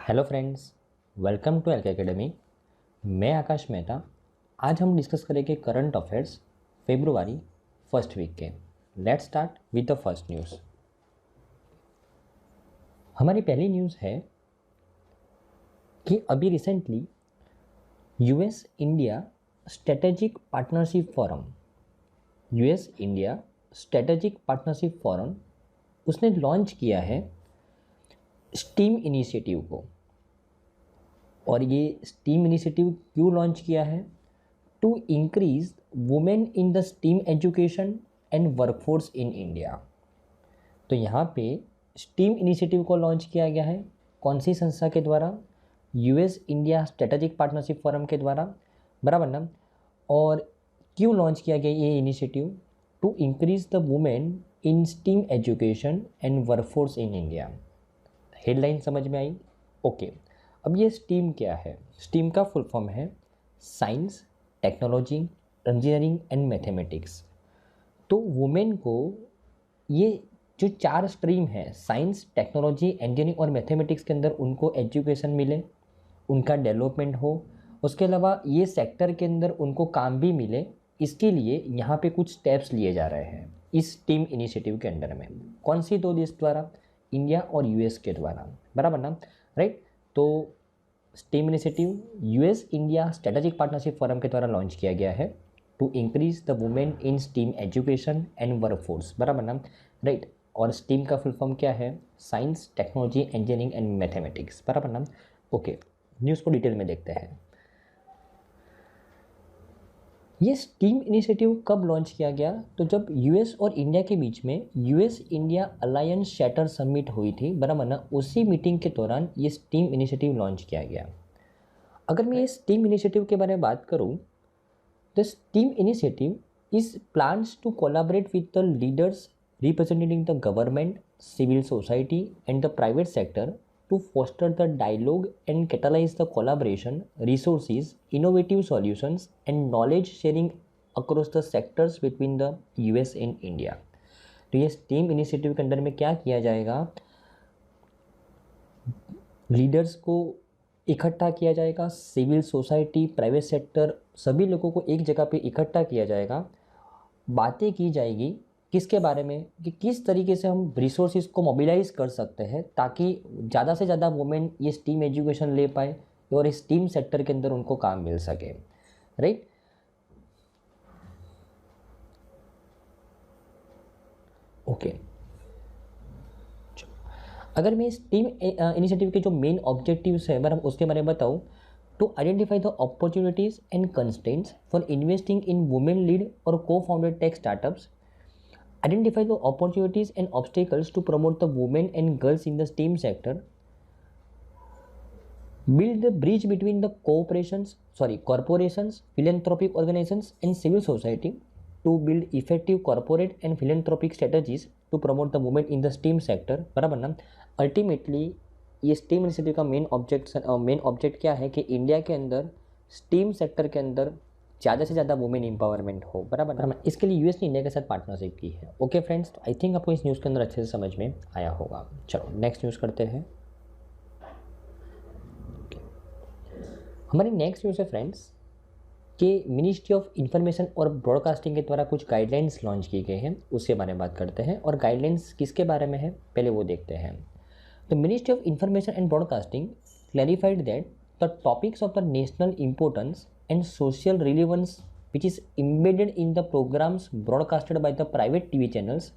Hello friends, welcome to LK academy. मैं आकाश मेहता। आज हम डिस्कस करेंगे current affairs February first week के। Let's start with the first news. हमारी पहली न्यूज़ है कि अभी recently US India strategic partnership forum उसने लॉन्च किया है स्टीम इनिशिएटिव को। और ये स्टीम इनिशिएटिव क्यों लॉन्च किया है? To increase women in the STEM education and workforce in India. तो यहाँ पे स्टीम इनिशिएटिव को लॉन्च किया गया है। कौन सी संस्था के द्वारा? US India strategic partnership forum के द्वारा, बराबर ना। और क्यों लॉन्च किया गया ये initiative? To increase the women in STEM education and workforce in India. Headline समझ में आई? ओके। अब ये स्टीम क्या है? स्टीम का फुल फॉर्म है science, technology, engineering and mathematics. तो वुमेन को ये जो चार स्ट्रीम है, साइंस, टेक्नोलॉजी, इंजीनियरिंग और मैथमेटिक्स के अंदर उनको एजुकेशन मिले, उनका डेवलपमेंट हो, उसके अलावा ये सेक्टर के अंदर उनको काम भी मिले। इसके लिए यहाँ पे कुछ स्टेप्स लिए जा रहे हैं इस स्टीम इनिशिएटिव के अंडर में। कौन सी दो देश द्वारा? इंडिया और यूएस के द्वारा, बराबर ना, राइट। तो STEM initiative US India strategic partnership forum के द्वारा लॉन्च किया गया है to increase the women in STEM education and workforce, बराबर ना, राइट। और स्टीम का फुल फॉर्म क्या है? Science, technology, engineering and mathematics, बराबर ना। ओके, न्यूज़ को डिटेल में देखते हैं। ये स्टीम इनिशिएटिव कब लॉन्च किया गया? तो जब यूएस और इंडिया के बीच में US India alliance shatter summit हुई थी, बराबर ना, उसी मीटिंग के दौरान ये स्टीम इनिशिएटिव लॉन्च किया गया। अगर मैं ये स्टीम इनिशिएटिव के बारे में बात करूं, the STEM initiative is plans to collaborate with the leaders representing the government, civil society and the private sector to foster the dialogue and catalyze the collaboration, resources, innovative solutions and knowledge sharing across the sectors between the US and India। तो ये steam initiative के अंदर में क्या किया जाएगा? Leaders को इकट्ठा किया जाएगा, सिविल सोसाइटी, प्राइवेट सेक्टर, सभी लोगों को एक जगह पे इकट्ठा किया जाएगा। बातें की जाएगी किसके बारे में? कि किस तरीके से हम रिसोर्सेज को मोबिलाइज कर सकते हैं ताकि ज़्यादा से ज़्यादा वुमेन ये स्टीम एजुकेशन ले पाए और इस स्टीम सेक्टर के अंदर उनको काम मिल सके, राइट। ओके, अगर मैं स्टीम इनिशिएटिव के जो मेन ऑब्जेक्टिव्स है, अगर हम उसके बारे में बताऊँ, to identify the opportunities and constraints for investing in women-led or co-founded tech startups, identify the opportunities and obstacles to promote the women and girls in the STEM sector, build the bridge between the corporations, philanthropic organizations and civil society to build effective corporate and philanthropic strategies to promote the women in the STEM sector, बराबर ना। Ultimately ये steam initiative का main object क्या है कि India के अंदर steam sector के अंदर ज़्यादा से ज़्यादा वुमेन एम्पावरमेंट हो, बराबर ना। इसके लिए यूएस ने इंडिया के साथ पार्टनरशिप की है। ओके फ्रेंड्स, तो आई थिंक आपको इस न्यूज़ के अंदर अच्छे से समझ में आया होगा। चलो नेक्स्ट न्यूज़ करते हैं। हमारी नेक्स्ट न्यूज़ है फ्रेंड्स कि मिनिस्ट्री ऑफ इंफॉर्मेशन और ब्रॉडकास्टिंग के द्वारा कुछ गाइडलाइंस लॉन्च किए गए हैं, उसके बारे में बात करते हैं। और गाइडलाइंस किसके बारे में है पहले वो देखते हैं। The Ministry of Information and Broadcasting clarified that the topics of the national importance and social relevance which is embedded in the programs broadcasted by the private TV channels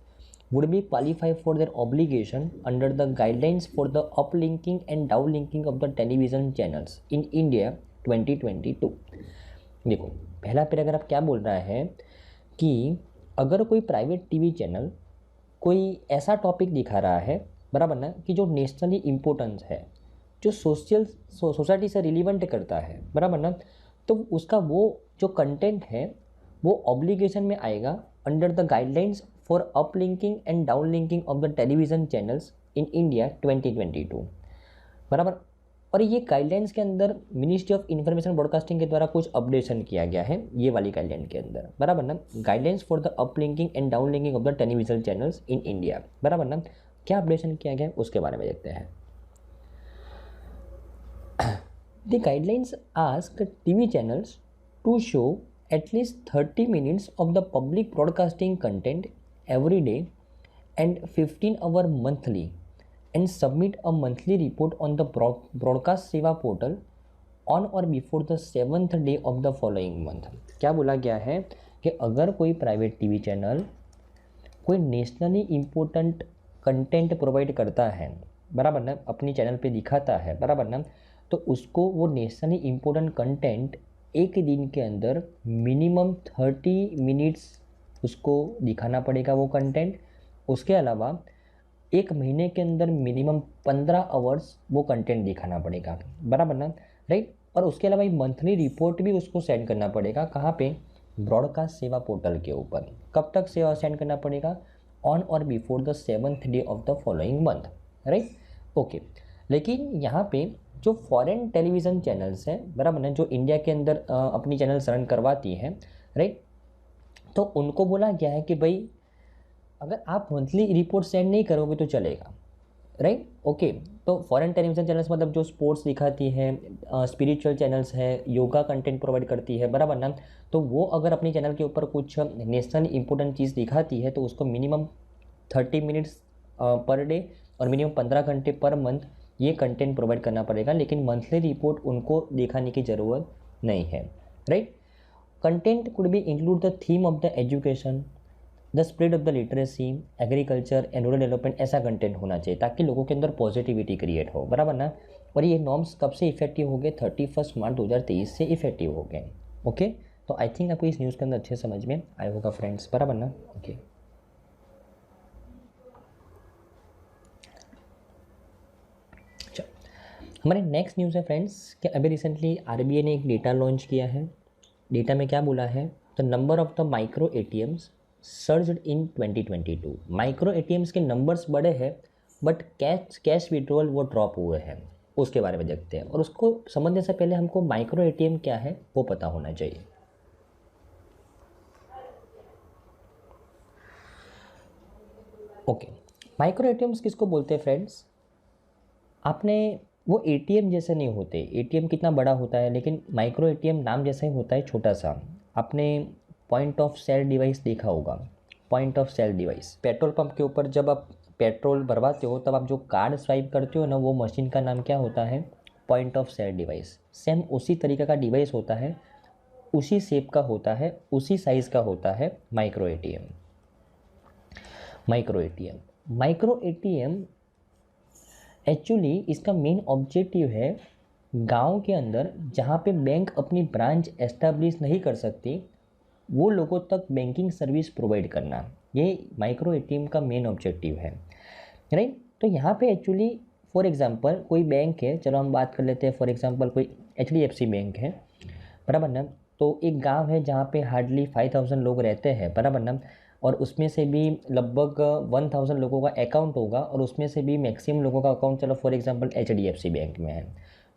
would be qualified for their obligation under the guidelines for the uplinking and downlinking of the television channels in India 2022। देखो, पहला paragraph क्या बोल रहा है कि अगर कोई private TV channel कोई ऐसा टॉपिक दिखा रहा है, बराबर ना, कि जो नेशनली इम्पोर्टेंस है, जो सोसाइटी से रिलीवेंट करता है, बराबर ना, तो उसका वो जो कंटेंट है वो ऑब्लिगेशन में आएगा under the guidelines for uplinking and downlinking of the television channels in India 2022, बराबर। और ये गाइडलाइंस के अंदर मिनिस्ट्री ऑफ इंफॉर्मेशन ब्रॉडकास्टिंग के द्वारा कुछ अपडेशन किया गया है ये वाली गाइडलाइन के अंदर, बराबर ना। Guidelines for the uplinking and downlinking of the television channels in India, बराबर ना। क्या अपडेशन किया गया उसके बारे में देखते हैं। The guidelines ask TV channels to show at least 30 minutes of the public broadcasting content every day and 15 hour monthly and submit a monthly report on the broadcast सेवा portal ऑन और before the 7th day of the following month. क्या बोला गया है कि अगर कोई private TV channel कोई नेशनली इम्पोर्टेंट कंटेंट प्रोवाइड करता है, बराबर ना, अपनी चैनल पे दिखाता है, बराबर ना, तो उसको वो नेशनली इम्पोर्टेंट कंटेंट एक दिन के अंदर मिनिमम 30 मिनट्स उसको दिखाना पड़ेगा वो कंटेंट। उसके अलावा एक महीने के अंदर मिनिमम 15 आवर्स वो कंटेंट दिखाना पड़ेगा, बराबर ना, राइट। और उसके अलावा एक मंथली रिपोर्ट भी उसको सेंड करना पड़ेगा। कहाँ पे? ब्रॉडकास्ट सेवा पोर्टल के ऊपर। कब तक सेवा सेंड करना पड़ेगा? ऑन और before the 7th day of the following month, right, okay. लेकिन यहाँ पे जो फॉरेन टेलीविज़न चैनल्स हैं, बराबर ना, जो इंडिया के अंदर अपनी चैनल्स रन करवाती हैं, राइट, तो उनको बोला गया है कि भाई अगर आप मंथली रिपोर्ट सेंड नहीं करोगे तो चलेगा, राइट, ओके। तो फॉरेन टेलीविज़न चैनल्स मतलब जो स्पोर्ट्स दिखाती है, स्पिरिचुअल चैनल्स है, योगा कंटेंट प्रोवाइड करती है, बराबर ना, तो वो अगर अपने चैनल के ऊपर कुछ नेशनल इंपॉर्टेंट चीज़ दिखाती है तो उसको मिनिमम 30 मिनट्स पर डे और मिनिमम 15 घंटे पर मंथ ये कंटेंट प्रोवाइड करना पड़ेगा। लेकिन मंथली रिपोर्ट उनको दिखाने की ज़रूरत नहीं है, right. Content could be include the theme of the education, the spread of the literacy, agriculture and rural development, ऐसा कंटेंट होना चाहिए ताकि लोगों के अंदर पॉजिटिविटी क्रिएट हो, बराबर ना। और ये नॉर्म्स कब से इफेक्टिव हो गए? 31 मार्च 2023 से इफेक्टिव हो गए, ओके। तो आई थिंक आपको इस न्यूज़ के अंदर अच्छे समझ में आया होगा फ्रेंड्स, बराबर ना, ओके। हमारे नेक्स्ट न्यूज़ है फ्रेंड्स कि अभी रिसेंटली आरबीआई ने एक डेटा लॉन्च किया है। डेटा में क्या बोला है? The number of the micro ATMs surged in 2022। Micro ATMs के नंबर्स बड़े हैं बट कैश विड्रॉल वो ड्रॉप हुए हैं। उसके बारे में देखते हैं, और उसको समझने से पहले हमको माइक्रो एटीएम क्या है वो पता होना चाहिए। ओके, माइक्रो एटीएम्स किसको बोलते हैं फ्रेंड्स? आपने वो एटीएम जैसे नहीं होते, एटीएम कितना बड़ा होता है, लेकिन माइक्रो एटीएम नाम जैसा ही होता है, छोटा सा। आपने पॉइंट ऑफ सेल डिवाइस देखा होगा, point of sale device. Petrol pump के ऊपर जब आप पेट्रोल भरवाते हो तब आप जो कार्ड स्वाइप करते हो ना, वो मशीन का नाम क्या होता है? Point of sale device. Same उसी तरीके का डिवाइस होता है, उसी शेप का होता है, उसी साइज़ का होता है micro ATM. Micro ATM, micro ATM actually इसका मेन ऑब्जेक्टिव है गांव के अंदर जहाँ पे बैंक अपनी ब्रांच एस्टैब्लिश नहीं कर सकती, वो लोगों तक बैंकिंग सर्विस प्रोवाइड करना, ये माइक्रो एटीएम का मेन ऑब्जेक्टिव है, राइट। तो यहाँ पे एक्चुअली फॉर एग्जांपल कोई बैंक है, चलो हम बात कर लेते हैं, फॉर एग्जांपल कोई HDFC बैंक है, बराबर ना। तो एक गांव है जहाँ पे हार्डली 5000 लोग रहते हैं, बराबर ना, और उसमें से भी लगभग 1000 लोगों का अकाउंट होगा, और उसमें से भी मैक्सिमम लोगों का अकाउंट चलो फॉर एग्जांपल HDFC बैंक में है।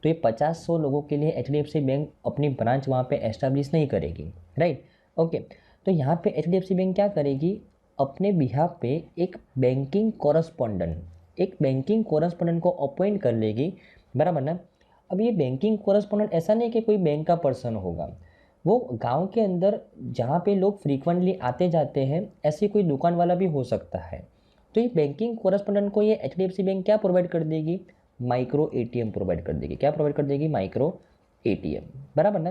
तो ये 50-100 लोगों के लिए HDFC बैंक अपनी ब्रांच वहाँ पे एस्टैब्लिश नहीं करेगी, राइट, ओके। तो यहाँ पे HDFC बैंक क्या करेगी? अपने बिहाफ पे एक बैंकिंग कॉरस्पॉन्डेंट को अपॉइंट कर लेगी, बराबर ना। अब ये बैंकिंग कॉरस्पॉन्डेंट ऐसा नहीं कि कोई बैंक का पर्सन होगा, वो गांव के अंदर जहाँ पे लोग फ्रीक्वेंटली आते जाते हैं ऐसी कोई दुकान वाला भी हो सकता है। तो ये बैंकिंग कॉरस्पॉन्डेंट को ये HDFC बैंक क्या प्रोवाइड कर देगी? माइक्रो एटीएम प्रोवाइड कर देगी। क्या प्रोवाइड कर देगी? माइक्रो एटीएम, बराबर ना।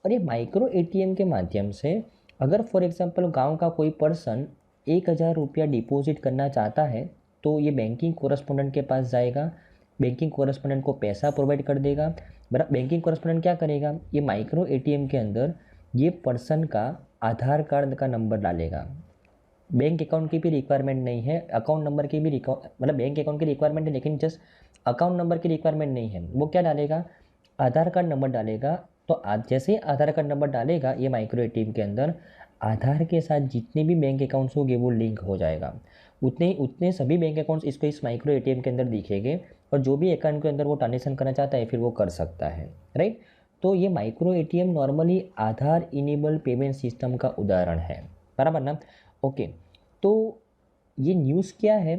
और ये माइक्रो एटीएम के माध्यम से अगर फॉर एग्जांपल गांव का कोई पर्सन 1000 रुपया डिपॉजिट करना चाहता है तो ये बैंकिंग कॉरस्पॉन्डेंट के पास जाएगा, बैंकिंग कॉरस्पॉन्डेंट को पैसा प्रोवाइड कर देगा। बैंकिंग कॉरस्पॉन्डेंट क्या करेगा? ये माइक्रो एटीएम के अंदर ये पर्सन का आधार कार्ड का नंबर डालेगा। बैंक अकाउंट की भी रिक्वायरमेंट नहीं है, अकाउंट नंबर की भी मतलब बैंक अकाउंट की रिक्वायरमेंट है लेकिन जस्ट अकाउंट नंबर की रिक्वायरमेंट नहीं है। वो क्या डालेगा? आधार कार्ड नंबर डालेगा। तो जैसे ही आधार कार्ड नंबर डालेगा ये माइक्रो एटीएम के अंदर आधार के साथ जितने भी बैंक अकाउंट्स होंगे वो लिंक हो जाएगा। उतने सभी बैंक अकाउंट्स इसको इस माइक्रो एटीएम के अंदर दिखेंगे, और जो भी अकाउंट के अंदर वो ट्रांजेक्शन करना चाहता है फिर वो कर सकता है, राइट। तो ये माइक्रो एटीएम नॉर्मली आधार इनेबल पेमेंट सिस्टम का उदाहरण है, बराबर ना, ओके। तो ये न्यूज़ क्या है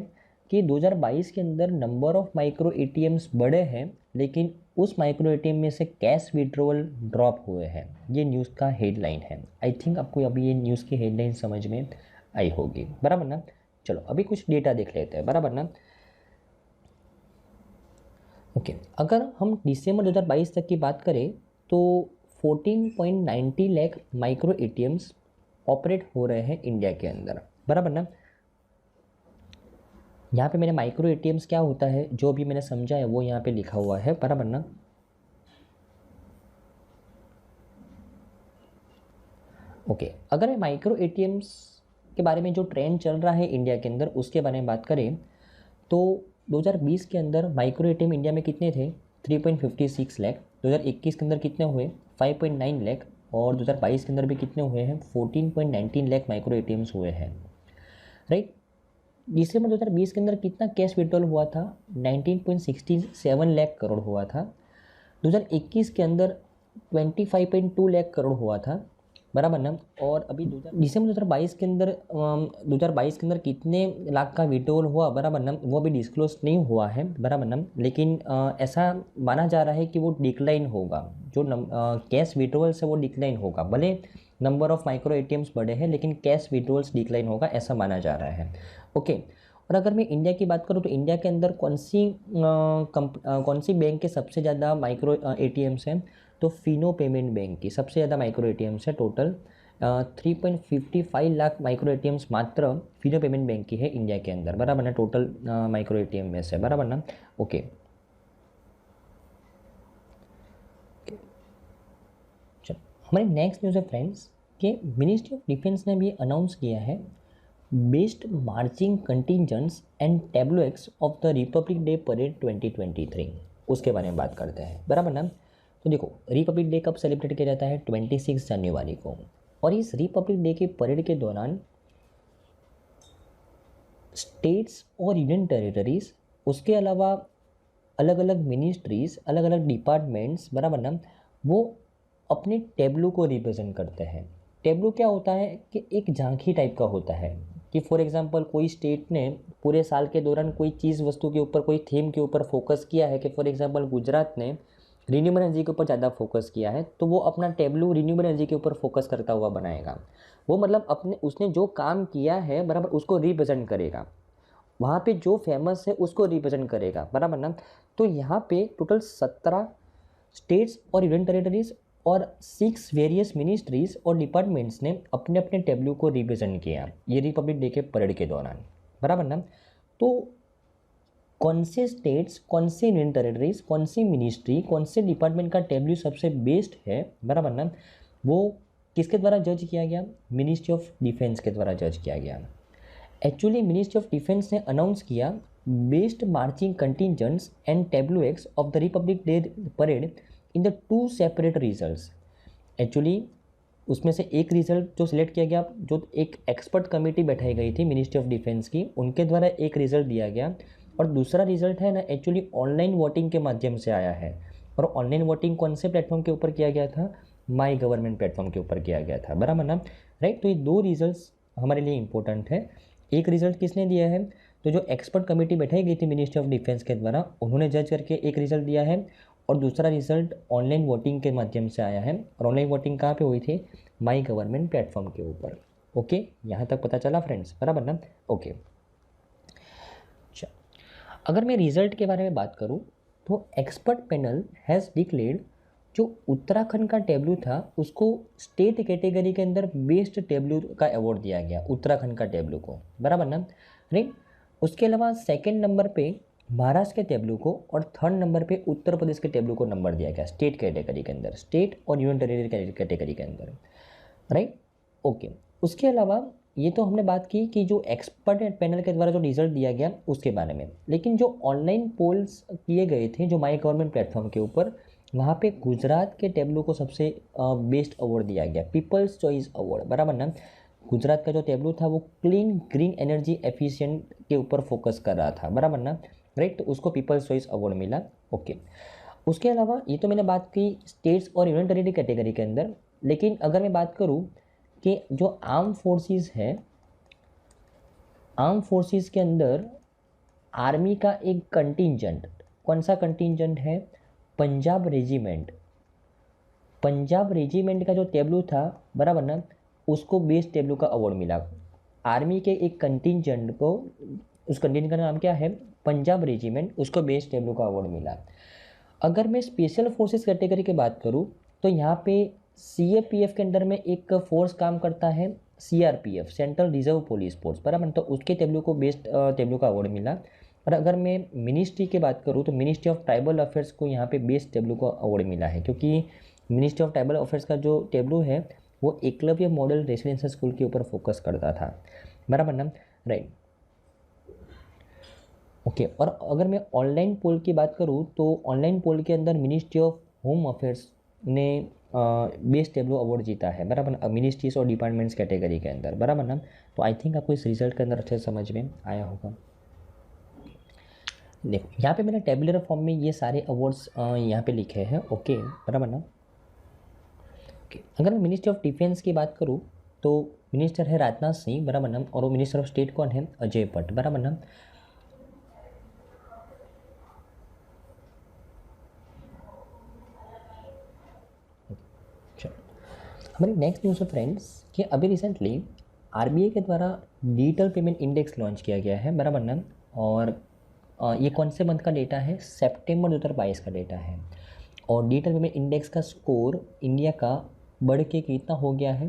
कि 2022 के अंदर नंबर ऑफ़ माइक्रो एटीएम्स बढ़े हैं लेकिन उस माइक्रो एटीएम में से कैश विड्रॉवल ड्रॉप हुए हैं। ये न्यूज़ का हेडलाइन है। आई थिंक आपको अभी ये न्यूज़ की हेडलाइन समझ में आई होगी, बराबर ना। चलो अभी कुछ डेटा देख लेते हैं, बराबर ना। ओके, अगर हम दिसंबर 2022 तक की बात करें तो 14.90 लाख माइक्रो एटीएम्स ऑपरेट हो रहे हैं इंडिया के अंदर, बराबर ना। यहाँ पे मैंने माइक्रो एटीएम्स क्या होता है जो भी मैंने समझा है वो यहाँ पे लिखा हुआ है, बराबर ना। ओके, अगर माइक्रो एटीएम्स के बारे में जो ट्रेंड चल रहा है इंडिया के अंदर उसके बारे में बात करें तो 2020 के अंदर माइक्रो एटीएम इंडिया में कितने थे? 3.56 लाख। 2021 के अंदर कितने हुए? 5.9 लाख। और 2022 के अंदर भी कितने हुए हैं? 14.19 लाख माइक्रो एटीएम्स हुए हैं, राइट। दिसंबर 2020 के अंदर कितना कैश विड्रॉल हुआ था? 19.67 लाख करोड़ हुआ था। 2021 के अंदर 25.2 लाख करोड़ हुआ था, बराबर ना। और अभी दिसंबर 2022 के अंदर 2022 के अंदर कितने लाख का विड्रॉल हुआ, बराबर ना, वो अभी डिस्क्लोज नहीं हुआ है, बराबर ना। लेकिन ऐसा माना जा रहा है कि वो डिक्लाइन होगा, जो कैश विड्रॉल्स है वो डिक्लाइन होगा। भले नंबर ऑफ माइक्रो एटीएम्स बढ़े हैं लेकिन कैश विड्रॉल्स डिक्लाइन होगा, ऐसा माना जा रहा है। ओके, और अगर मैं इंडिया की बात करूँ तो इंडिया के अंदर कौन सी बैंक के सबसे ज़्यादा माइक्रो एटीएम्स हैं? तो फिनो पेमेंट बैंक की सबसे ज़्यादा माइक्रो एटीएम्स है। टोटल 3.55 लाख माइक्रो एटीएम्स मात्र फिनो पेमेंट बैंक की है इंडिया के अंदर, बराबर ना। टोटल माइक्रो एटीएम में से, बराबर ना। ओके, चलो हमारी नेक्स्ट न्यूज़ है फ्रेंड्स कि मिनिस्ट्री ऑफ डिफेंस ने भी अनाउंस किया है best marching contingents and tabloids of the Republic Day parade 2023। उसके बारे में बात करते हैं, बराबर ना। तो देखो, रिपब्लिक डे कब सेलिब्रेट किया जाता है? 26 जनवरी को। और इस रिपब्लिक डे के परेड के दौरान स्टेट्स और यूनियन टेरिटरीज, उसके अलावा अलग अलग मिनिस्ट्रीज, अलग अलग डिपार्टमेंट्स, बराबर ना, वो अपने टेब्लू को रिप्रेजेंट करते हैं। टेब्लू क्या होता है कि एक झांकी टाइप का होता है कि फॉर एग्जांपल कोई स्टेट ने पूरे साल के दौरान कोई चीज़ वस्तु के ऊपर, कोई थीम के ऊपर फोकस किया है, कि फॉर एग्जांपल गुजरात ने रिन्यूएबल एनर्जी के ऊपर ज़्यादा फोकस किया है, तो वो अपना टेब्लू रिन्यूएबल एनर्जी के ऊपर फोकस करता हुआ बनाएगा। वो मतलब अपने उसने जो काम किया है, बराबर, उसको रिप्रेजेंट करेगा। वहाँ पे जो फेमस है उसको रिप्रेजेंट करेगा, बराबर ना। तो यहाँ पे टोटल 17 स्टेट्स और यूनियन टेरिटरीज और 6 वेरियस मिनिस्ट्रीज और डिपार्टमेंट्स ने अपने अपने टेब्लू को रिप्रेजेंट किया ये रिपब्लिक डे के परेड के दौरान, बराबर ना। तो कौन से स्टेट्स, कौन से यूनियन टेरिटरीज, कौन सी मिनिस्ट्री, कौन से डिपार्टमेंट का टेब्लू सबसे बेस्ट है, बराबर ना, वो किसके द्वारा जज किया गया? मिनिस्ट्री ऑफ डिफेंस के द्वारा जज किया गया। एक्चुअली मिनिस्ट्री ऑफ डिफेंस ने अनाउंस किया best marching contingents and tabloids of the Republic Day parade in the 2 separate results. Actually उसमें से एक रिजल्ट जो सिलेक्ट किया गया, जो एक एक्सपर्ट कमेटी बैठाई गई थी मिनिस्ट्री ऑफ डिफेंस की, उनके द्वारा एक रिजल्ट दिया गया। और दूसरा रिजल्ट है ना, एक्चुअली ऑनलाइन वोटिंग के माध्यम से आया है। और ऑनलाइन वोटिंग कौन से प्लेटफॉर्म के ऊपर किया गया था? माई गवर्नमेंट प्लेटफॉर्म के ऊपर किया गया था, बराबर ना, राइट। तो ये 2 रिजल्ट्स हमारे लिए इंपॉर्टेंट है। एक रिजल्ट किसने दिया है? तो जो एक्सपर्ट कमेटी बैठाई गई थी मिनिस्ट्री ऑफ डिफेंस के द्वारा, उन्होंने जज करके एक रिजल्ट दिया है। और दूसरा रिजल्ट ऑनलाइन वोटिंग के माध्यम से आया है। और ऑनलाइन वोटिंग कहाँ पे हुई थी? माई गवर्नमेंट प्लेटफॉर्म के ऊपर। ओके, यहाँ तक पता चला फ्रेंड्स, बराबर ना। ओके, अगर मैं रिजल्ट के बारे में बात करूँ तो एक्सपर्ट पैनल हैज़ डिक्लेयर्ड जो उत्तराखंड का टेब्लू था उसको स्टेट कैटेगरी के अंदर बेस्ट टेब्लू का अवार्ड दिया गया, उत्तराखंड का टेब्लू को, बराबर ना, राइट। उसके अलावा सेकंड नंबर पे महाराष्ट्र के टेब्लू को और थर्ड नंबर पे उत्तर प्रदेश के टेब्लू को नंबर दिया गया स्टेट कैटेगरी के अंदर, स्टेट और यूनियन टेरिटरी कैटेगरी के अंदर, राइट। ओके, उसके अलावा ये तो हमने बात की कि जो एक्सपर्ट पैनल के द्वारा जो रिजल्ट दिया गया उसके बारे में। लेकिन जो ऑनलाइन पोल्स किए गए थे जो माई गवर्नमेंट प्लेटफॉर्म के ऊपर, वहाँ पे गुजरात के टेब्लू को सबसे बेस्ट अवार्ड दिया गया, पीपल्स चॉइस अवार्ड, बराबर ना। गुजरात का जो टेब्लू था वो क्लीन ग्रीन एनर्जी एफिशिएंट के ऊपर फोकस कर रहा था, बराबर ना, राइट। तो उसको पीपल्स चॉइस अवार्ड मिला। ओके, उसके अलावा ये तो मैंने बात की स्टेट्स और यूनियन टेरिटरी कैटेगरी के अंदर। लेकिन अगर मैं बात करूँ कि जो आर्म फोर्सेस है, आर्म फोर्सेस के अंदर आर्मी का एक कंटिजेंट, कौन सा कंटिजेंट है? पंजाब रेजिमेंट का जो टेबलू था, बराबर ना, उसको बेस्ट टेबलू का अवार्ड मिला। आर्मी के एक कंटिजेंट को, उस कंटिजेंट का नाम क्या है, पंजाब रेजिमेंट, उसको बेस्ट टेबलू का अवार्ड मिला। अगर मैं स्पेशल फोर्सेस कैटेगरी की बात करूँ तो यहाँ पे CAPF के अंडर में एक फोर्स काम करता है, CRPF, central reserve police force, बराबर, तो उसके टेबलू को बेस्ट टेबलू का अवार्ड मिला। और अगर मैं मिनिस्ट्री की बात करूँ तो मिनिस्ट्री ऑफ ट्राइबल अफेयर्स को यहाँ पे बेस्ट टेबलू का अवार्ड मिला है, क्योंकि मिनिस्ट्री ऑफ ट्राइबल अफेयर्स का जो टेबलू है वो एकलव्य मॉडल रेसिडेंशियल स्कूल के ऊपर फोकस करता था, बराबर ना, राइट। ओके, और अगर मैं ऑनलाइन पोल की बात करूँ तो ऑनलाइन पोल के अंदर मिनिस्ट्री ऑफ होम अफेयर्स ने बेस्ट टेबलो अवार्ड जीता है, बराबर, मिनिस्ट्रीज और डिपार्टमेंट्स कैटेगरी के अंदर, बराबर ना। तो आई थिंक आपको इस रिजल्ट के अंदर अच्छे समझ में आया होगा। देखो यहाँ पे मैंने टेबुलर फॉर्म में ये सारे अवार्ड्स यहाँ पे लिखे हैं, ओके, बराबर ना। ओके, अगर मैं मिनिस्ट्री ऑफ डिफेंस की बात करूँ तो मिनिस्टर है राजनाथ सिंह, बराबर ना, और वो मिनिस्टर ऑफ स्टेट कौन है, अजय भट्ट, बराबर ना। हमारी नेक्स्ट न्यूज़ है फ्रेंड्स कि अभी रिसेंटली RBI के द्वारा डिजिटल पेमेंट इंडेक्स लॉन्च किया गया है, बराबर ना। और ये कौन से मंथ का डेटा है, सितंबर 2022 का डेटा है। और डिजिटल पेमेंट इंडेक्स का स्कोर इंडिया का बढ़ के कितना हो गया है,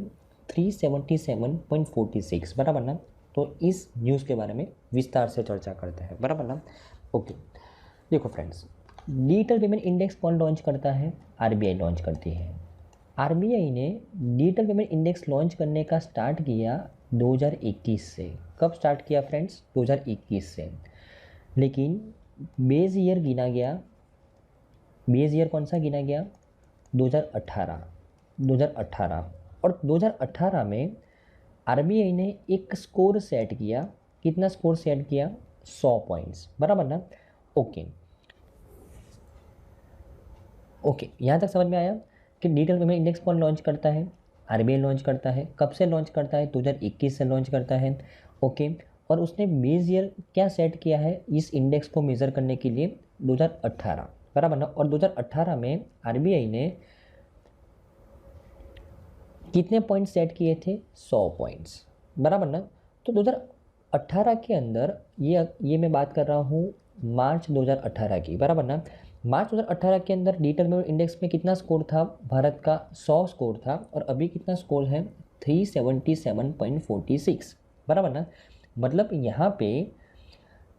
377.46, बराबर ना। तो इस न्यूज़ के बारे में विस्तार से चर्चा करते हैं, बराबर ना। ओके, देखो फ्रेंड्स, डिजिटल पेमेंट इंडेक्स कौन लॉन्च करता है, RBI लॉन्च करती है। RBI ने डिजिटल पेमेंट इंडेक्स लॉन्च करने का स्टार्ट किया 2021 से। कब स्टार्ट किया फ्रेंड्स, 2021 से। लेकिन बेस ईयर गिना गया, बेस ईयर कौन सा गिना गया, 2018। और 2018 में RBI ने एक स्कोर सेट किया, कितना स्कोर सेट किया, 100 पॉइंट्स, बराबर ना। ओके, यहाँ तक समझ में आया कि डिजिटल पेमेंट इंडेक्स कौन लॉन्च करता है, RBI लॉन्च करता है। कब से लॉन्च करता है, 2021 से लॉन्च करता है, ओके। और उसने बेस ईयर क्या सेट किया है इस इंडेक्स को मेज़र करने के लिए, 2018, बराबर ना। और 2018 में RBI ने कितने पॉइंट सेट किए थे, 100 पॉइंट्स, बराबर ना। तो 2018 के अंदर ये मैं बात कर रहा हूँ मार्च 2018 की, बराबर ना। मार्च 2018 के अंदर डिजिटल पेमेंट इंडेक्स में कितना स्कोर था, भारत का 100 स्कोर था। और अभी कितना स्कोर है, 377.46, बराबर ना। मतलब यहाँ पे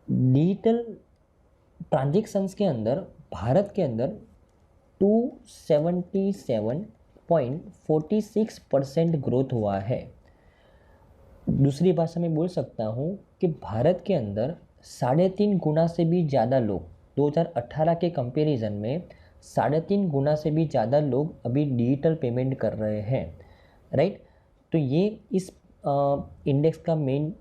डिजिटल ट्रांजेक्शन्स के अंदर भारत के अंदर 277.46% ग्रोथ हुआ है। दूसरी भाषा में बोल सकता हूँ कि भारत के अंदर 3.5 गुना से भी ज़्यादा लोग 2018 के कंपैरिजन में 3.5 गुना से भी ज़्यादा लोग अभी डिजिटल पेमेंट कर रहे हैं, राइट। तो ये इस इंडेक्स का मेन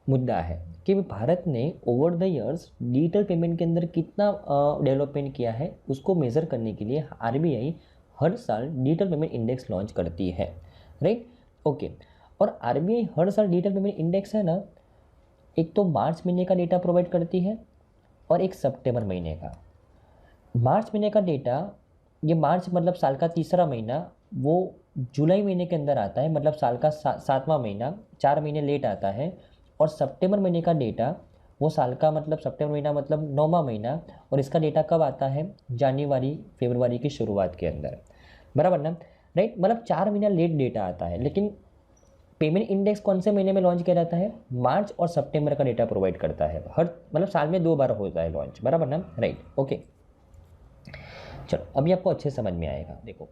मुद्दा है कि भारत ने over the years digital payment के अंदर कितना डेवलपमेंट किया है, उसको मेज़र करने के लिए RBI हर साल डिजिटल पेमेंट इंडेक्स लॉन्च करती है, राइट, ओके। और RBI हर साल डिजिटल पेमेंट इंडेक्स है ना, एक तो मार्च महीने का डेटा प्रोवाइड करती है और एक सितंबर महीने का। मार्च महीने का डेटा, ये मार्च मतलब साल का तीसरा महीना, वो जुलाई महीने के अंदर आता है, मतलब साल का 7वां महीना, 4 महीने लेट आता है। और सितंबर महीने का डेटा वो साल का मतलब सितंबर महीना मतलब 9वां महीना, और इसका डेटा कब आता है, जनवरी फरवरी की शुरुआत के अंदर, बराबर ना, राइट। मतलब 4 महीना लेट डेटा आता है। लेकिन पेमेंट इंडेक्स कौन से महीने में लॉन्च किया जाता है, मार्च और सितंबर का डेटा प्रोवाइड करता है, हर मतलब साल में 2 बार होता है लॉन्च, बराबर ना, राइट, ओके। चलो अभी आपको अच्छे समझ में आएगा। देखो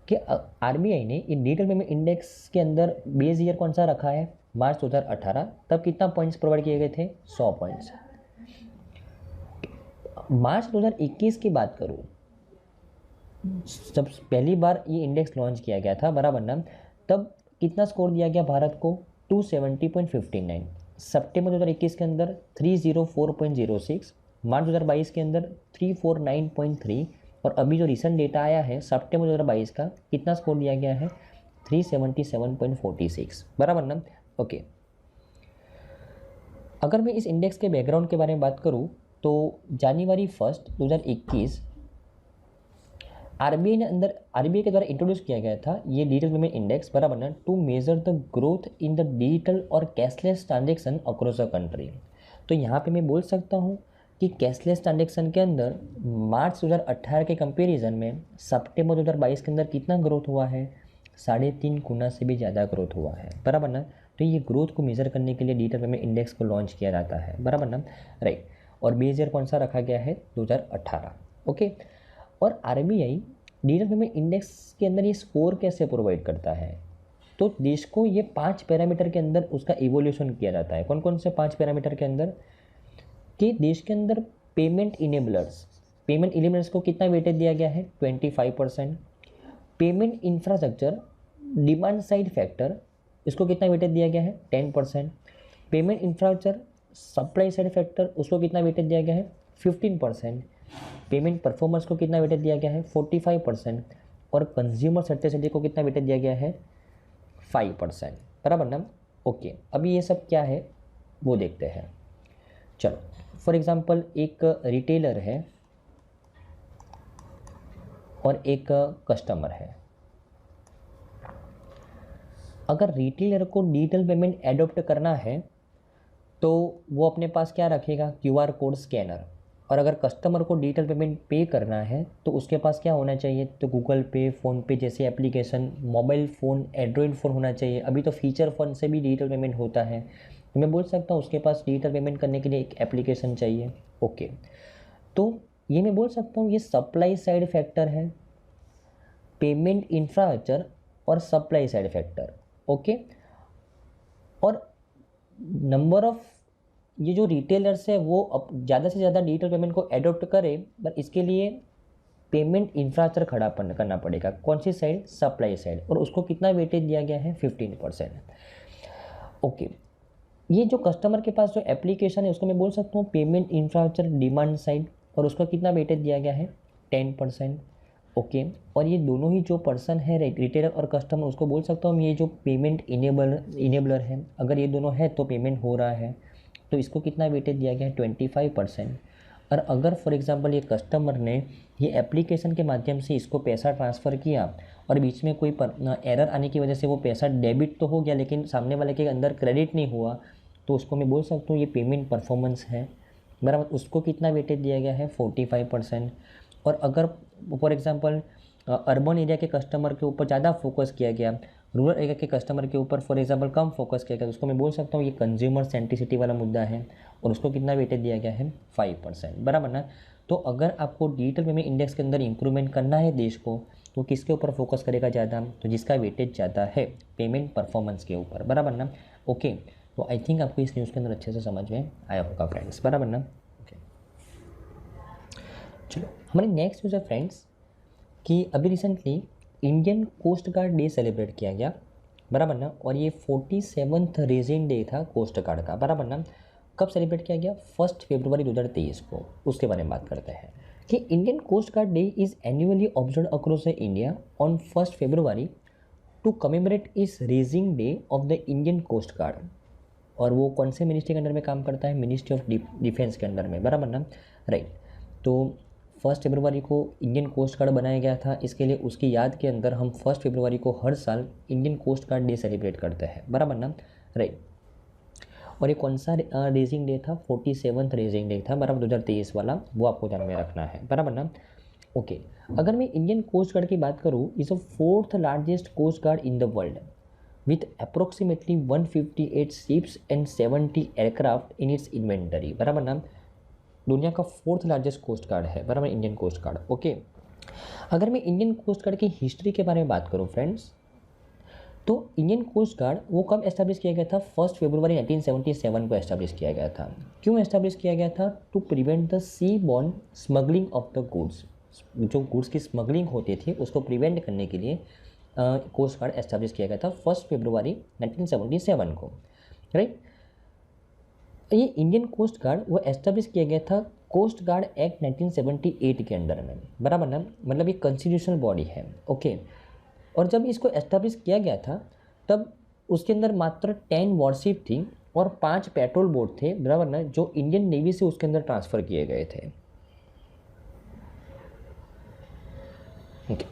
कि RBI ने ये डिजिटल पेमेंट इंडेक्स के अंदर बेस ईयर कौन सा रखा है, मार्च 2018। तब कितना पॉइंट्स प्रोवाइड किए गए थे, 100 पॉइंट्स। मार्च 2021 की बात करूँ, जब पहली बार ये इंडेक्स लॉन्च किया गया था, बराबर ना, तब कितना स्कोर दिया गया भारत को, 270.59। सितंबर 2021 के अंदर 304.06, मार्च 2022 के अंदर 349.3। और अभी जो रिसेंट डेटा आया है सितंबर 2022 का, कितना स्कोर दिया गया है, 377.46, बराबर ना, ओके। अगर मैं इस इंडेक्स के बैकग्राउंड के बारे में बात करूँ तो जनवरी 1, 2021 आरबीआई के द्वारा इंट्रोड्यूस किया गया था ये डिजिटल पेमेंट इंडेक्स, बराबर ना, to measure the growth in the digital और cashless transaction across the country. तो यहाँ पे मैं बोल सकता हूँ कि कैशलेस ट्रांजेक्शन के अंदर मार्च 2018 के कंपैरिजन में सितंबर 2022 के अंदर कितना ग्रोथ हुआ है, 3.5 गुना से भी ज़्यादा ग्रोथ हुआ है, बराबर ना। तो ये ग्रोथ को मेज़र करने के लिए डिजिटल पेमेंट इंडेक्स को लॉन्च किया जाता है, बराबर ना, राइट। और बेस ईयर कौन सा रखा गया है, 2018, ओके। और आरबीआई डिजिटल पेमेंट इंडेक्स के अंदर ये स्कोर कैसे प्रोवाइड करता है, तो देश को ये 5 पैरामीटर के अंदर उसका इवोल्यूशन किया जाता है। कौन कौन से 5 पैरामीटर के अंदर, कि देश के अंदर पेमेंट इनेबलर्स को कितना वेटेज दिया गया है, 25%। Payment infrastructure demand side factor, इसको कितना वेटेज दिया गया है, 10%। Payment infrastructure supply side factor, उसको कितना वेटेज दिया गया है, 15%। पेमेंट परफॉर्मेंस को कितना वेटेज दिया गया है, 45%। और कंज्यूमर सेंट्रिसिटी को कितना वेटेज दिया गया है, 5%, बराबर ना, ओके। अभी ये सब क्या है वो देखते हैं। चलो, फॉर एग्जांपल एक रिटेलर है और एक कस्टमर है। अगर रिटेलर को डिजिटल पेमेंट एडॉप्ट करना है तो वो अपने पास क्या रखेगा, क्यूआर कोड स्कैनर। और अगर कस्टमर को डिजिटल पेमेंट पे करना है तो उसके पास क्या होना चाहिए, तो गूगल पे, फ़ोनपे जैसे application, mobile phone, Android phone होना चाहिए। अभी तो फीचर फ़ोन से भी डिजिटल पेमेंट होता है, तो मैं बोल सकता हूँ उसके पास डिजिटल पेमेंट करने के लिए एक एप्लीकेशन चाहिए, ओके। तो ये मैं बोल सकता हूँ ये सप्लाई साइड फैक्टर है, पेमेंट इंफ्रास्ट्रक्चर और सप्लाई साइड फैक्टर, ओके। और नंबर ऑफ ये जो रिटेलर्स है वो अब ज़्यादा से ज़्यादा डिजिटल पेमेंट को एडॉप्ट करें, पर इसके लिए पेमेंट इंफ्रास्ट्रक्चर खड़ा करना पड़ेगा। कौन सी साइड, सप्लाई साइड, और उसको कितना वेटेज दिया गया है, 15%, ओके। ये जो कस्टमर के पास जो एप्लीकेशन है उसको मैं बोल सकता हूँ पेमेंट इंफ्रास्ट्रक्चर डिमांड साइड, और उसको कितना वेटेज दिया गया है, 10%, ओके। और ये दोनों ही जो पर्सन है रिटेलर और कस्टमर, उसको बोल सकता हूँ ये जो पेमेंट इनेबलर है। अगर ये दोनों है तो पेमेंट हो रहा है, तो इसको कितना वेटेज दिया गया है, 25%। और अगर फॉर एग्जांपल ये कस्टमर ने ये एप्लीकेशन के माध्यम से इसको पैसा ट्रांसफ़र किया और बीच में कोई एरर आने की वजह से वो पैसा डेबिट तो हो गया लेकिन सामने वाले के अंदर क्रेडिट नहीं हुआ, तो उसको मैं बोल सकता हूँ ये पेमेंट परफॉर्मेंस है, बराबर। उसको कितना वेटेज दिया गया है, 45%। और अगर फॉर एग्जांपल अर्बन एरिया के कस्टमर के ऊपर ज़्यादा फोकस किया गया, रूरल एरिया के कस्टमर के ऊपर फॉर एग्जांपल कम फोकस किया गया, तो उसको मैं बोल सकता हूँ ये कंज्यूमर सेंट्रिसिटी वाला मुद्दा है, और उसको कितना वेटेज दिया गया है, 5%, बराबर ना। तो अगर आपको डिजिटल पेमेंट इंडेक्स के अंदर इंप्रूवमेंट करना है देश को, तो किसके ऊपर फोकस करेगा ज़्यादा, तो जिसका वेटेज ज़्यादा है पेमेंट परफॉर्मेंस के ऊपर, बराबर ना, ओके। तो आई थिंक आपको इस न्यूज़ के अंदर अच्छे से समझ में आया होगा फ्रेंड्स, बराबर ना, ओके। चलो हमारी नेक्स्ट न्यूज़ है फ्रेंड्स कि अभी recently Indian coast guard day celebrate किया गया, बराबर ना। और ये 47वां रेजिंग डे था कोस्ट गार्ड का, बराबर ना। कब सेलिब्रेट किया गया, 1 फरवरी 2023 को। उसके बारे में बात करते हैं कि Indian coast guard day is annually observe across the India on 1 February to commemorate इस raising day of the Indian coast guard. और वो कौन से मिनिस्ट्री के अंडर में काम करता है, मिनिस्ट्री ऑफ डिफेंस के अंडर में, बराबर ना, राइट। तो 1 फरवरी को इंडियन कोस्ट गार्ड बनाया गया था, इसके लिए उसकी याद के अंदर हम 1 फरवरी को हर साल Indian coast guard day celebrate करते हैं, बराबर ना, राइट। और ये कौन सा रेजिंग डे था, 47वां रेजिंग डे था, बराबर, 2023 वाला, वो आपको ध्यान में रखना है, बराबर ना, ओके। अगर मैं इंडियन कोस्ट गार्ड की बात करूँ, is a 4th largest coast guard in the world with approximately 158 ships and 70 aircraft in its inventory, बराबर ना। दुनिया का 4th लार्जेस्ट कोस्ट गार्ड है, बराबर, इंडियन कोस्ट गार्ड, ओके। अगर मैं इंडियन कोस्ट गार्ड की हिस्ट्री के बारे में बात करूं फ्रेंड्स, तो इंडियन कोस्ट गार्ड वो कब एस्टैब्लिश किया गया था, 1 फरवरी 1977 को एस्टैब्लिश किया गया था। क्यों एस्टैब्लिश किया गया था, to prevent the sea borne smuggling of the goods. जो गुड्स की स्मगलिंग होती थी उसको प्रिवेंट करने के लिए कोस्ट गार्ड एस्टैब्लिश किया गया था 1 फरवरी 1977 को, राइट। ये इंडियन कोस्ट गार्ड वो एस्टैब्लिश किया गया था कोस्ट गार्ड एक्ट 1978 के अंडर में, बराबर ना, मतलब ये कॉन्स्टिट्यूशनल बॉडी है, ओके। और जब इसको एस्टैब्लिश किया गया था तब उसके अंदर मात्र 10 वॉरशिप थी और 5 पेट्रोल बोट थे, बराबर ना, जो इंडियन नेवी से उसके अंदर ट्रांसफ़र किए गए थे। ओके,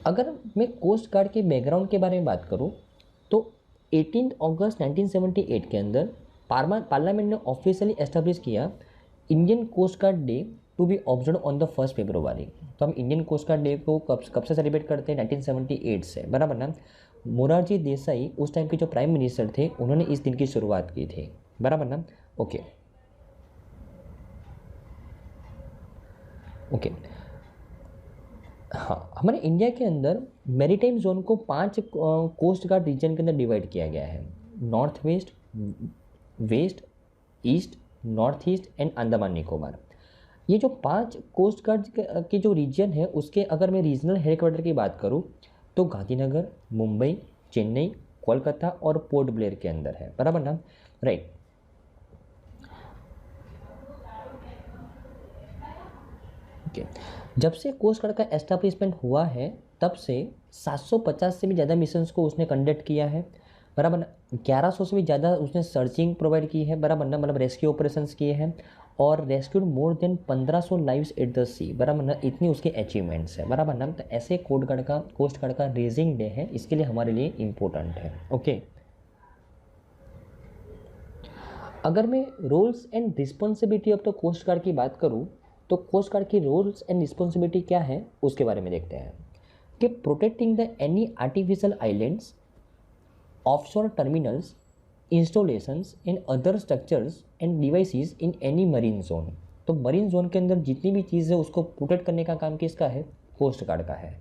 अगर मैं कोस्ट गार्ड के बैकग्राउंड के बारे में बात करूं तो 18 अगस्त 1978 के अंदर पार्लियामेंट ने ऑफिशियली एस्टेब्लिश किया Indian coast guard day to be observe on the 1 February. तो हम इंडियन कोस्ट गार्ड डे को कब से सेलिब्रेट करते हैं? 1978 से, बराबर ना। मोरारजी देसाई उस टाइम के जो प्राइम मिनिस्टर थे, उन्होंने इस दिन की शुरुआत की थी, बराबर ना। ओके ओके, हाँ, हमारे इंडिया के अंदर मैरीटाइम जोन को 5 कोस्ट गार्ड रीजन के अंदर डिवाइड किया गया है। North west, west, east, north east and Andaman Nicobar. ये जो 5 कोस्ट गार्ड के जो रीजन है, उसके अगर मैं रीजनल हेडक्वार्टर की बात करूँ तो गांधीनगर, मुंबई, चेन्नई, कोलकाता और पोर्ट ब्लेयर के अंदर है, बराबर ना, राइट। ओके, जब से कोस्ट गार्ड का एस्टैब्लिशमेंट हुआ है तब से 750 से भी ज़्यादा मिशंस को उसने कंडक्ट किया है, बराबर ना। 1100 से भी ज़्यादा उसने सर्चिंग प्रोवाइड की है, बराबर ना, मतलब रेस्क्यू ऑपरेशंस किए हैं और rescued more than 1500 lives at the sea, बराबर ना। इतनी उसके अचीवमेंट्स है, बराबर ना। तो ऐसे कोस्ट गार्ड का रेजिंग डे है, इसके लिए हमारे लिए इम्पोर्टेंट है। ओके, अगर मैं roles and responsibility of the coast guard की बात करूँ तो कोस्ट गार्ड की रोल्स एंड रिस्पॉन्सिबिलिटी क्या है उसके बारे में देखते हैं कि protecting the any artificial islands, offshore terminals, installations and other structures and devices in any marine zone. तो मरीन जोन के अंदर जितनी भी चीज़ है उसको प्रोटेक्ट करने का काम किसका है? कोस्ट गार्ड का है।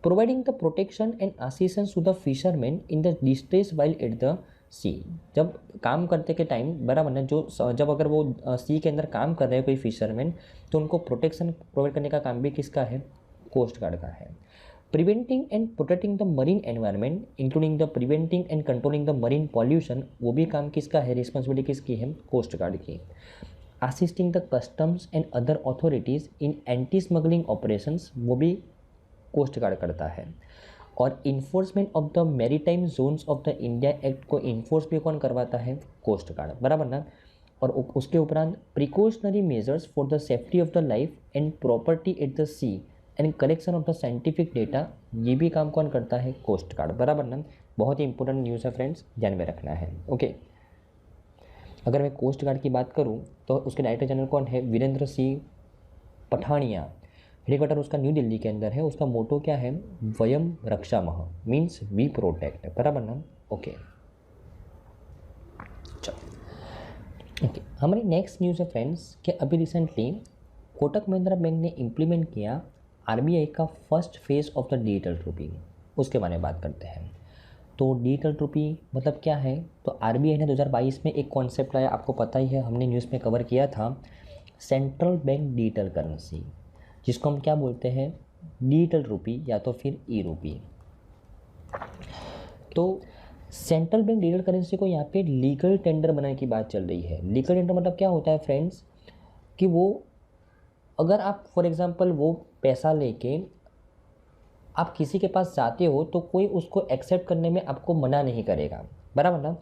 Providing the protection and assistance to the fisherman in the distress while at the sea. जब काम करते के टाइम, बराबर ना, जब अगर वो सी के अंदर काम कर रहे हैं कोई फिशरमैन, तो उनको प्रोटेक्शन प्रोवाइड करने का काम भी किसका है? कोस्ट गार्ड का है। Preventing and protecting the marine environment including the preventing and controlling the marine pollution, वो भी काम किसका है? रिस्पॉन्सिबिलिटी किसकी है? कोस्ट गार्ड की। Assisting the customs and other authorities in anti smuggling operations, वो भी कोस्ट गार्ड करता है। और enforcement of the maritime zones of the India act को इन्फोर्स भी कौन करवाता है? कोस्ट गार्ड, बराबर ना। और उसके उपरांत precautionary measures for the safety of the life and property at the sea and collection of the scientific data, ये भी काम कौन करता है? कोस्ट गार्ड, बराबर ना। बहुत ही इंपॉर्टेंट न्यूज़ है फ्रेंड्स, ध्यान में रखना है। ओके, अगर मैं कोस्ट गार्ड की बात करूँ तो उसके डायरेक्टर जनरल कौन है? वीरेंद्र सिंह पठानिया। हेडक्वार्टर उसका न्यू दिल्ली के अंदर है। उसका मोटो क्या है? वयम रक्षामः, मीन्स वी प्रोटेक्ट, बराबर ना। ओके, चलो ओके, हमारी नेक्स्ट न्यूज़ है फ्रेंड्स कि अभी रिसेंटली कोटक महिंद्रा बैंक ने इम्प्लीमेंट किया आरबीआई का first phase of the digital रूपी। उसके बारे में बात करते हैं। तो डिजिटल रूपी मतलब क्या है? तो आरबीआई ने 2022 में एक कॉन्सेप्ट लाया, आपको पता ही है, हमने न्यूज़ में कवर किया था, सेंट्रल बैंक डिजिटल करेंसी, जिसको हम क्या बोलते हैं? डिजिटल रूपी या तो फिर ई रूपी। तो सेंट्रल बैंक डिजिटल करेंसी को यहाँ पे लीगल टेंडर बनाने की बात चल रही है। लीगल टेंडर मतलब क्या होता है फ्रेंड्स कि वो, अगर आप फॉर एग्जांपल वो पैसा लेके आप किसी के पास जाते हो तो कोई उसको एक्सेप्ट करने में आपको मना नहीं करेगा, बराबर ना।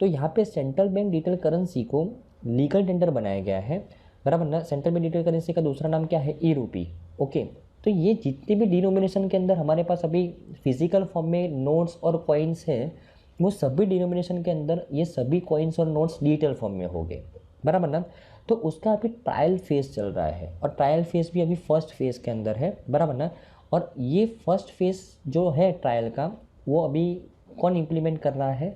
तो यहाँ पे सेंट्रल बैंक डिजिटल करेंसी को लीगल टेंडर बनाया गया है, बराबर ना। सेंट्रल बैंक डिजिटल करेंसी का दूसरा नाम क्या है? ई रूपी। ओके, तो ये जितने भी डिनोमिनेशन के अंदर हमारे पास अभी फिजिकल फॉर्म में नोट्स और कॉइन्स हैं, वो सभी डिनोमिनेशन के अंदर ये सभी कॉइन्स और नोट्स डिजिटल फॉर्म में हो गए, बराबर ना। तो उसका अभी ट्रायल फेज चल रहा है और ट्रायल फेज भी अभी फर्स्ट फेज के अंदर है, बराबर ना। और ये फर्स्ट फेज जो है ट्रायल का, वो अभी कौन इम्प्लीमेंट कर रहा है?